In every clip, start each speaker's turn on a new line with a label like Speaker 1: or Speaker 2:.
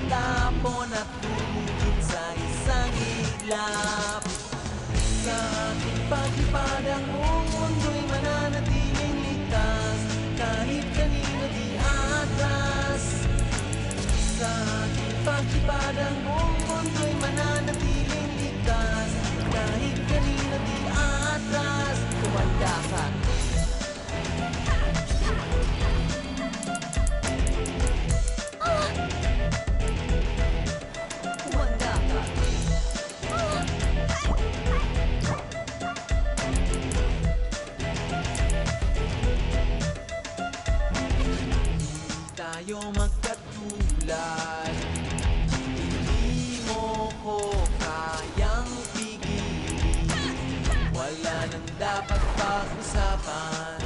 Speaker 1: tapon at tumugin sa isang iglap. Sa ating paglipad ang buong mundo'y mananatiling ligtas, kahit kanino di atras. Sa ating paglipad ang buong mundo'y mananatiling ligtas, kahit kanino di atras. Kumanda ka. Kumanda ka. Tayo magkatulad, hindi mo ko kayang pigilin. Wala nang dapat pag-usapan,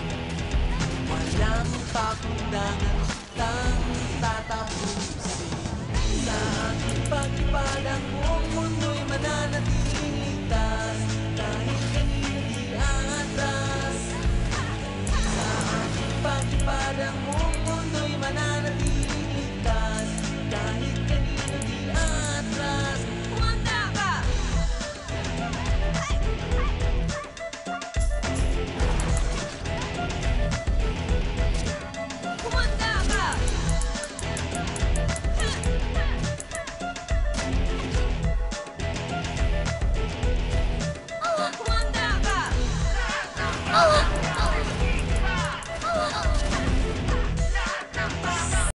Speaker 1: walang pakundangan kitang tatapusin. Sa aking paglipad ang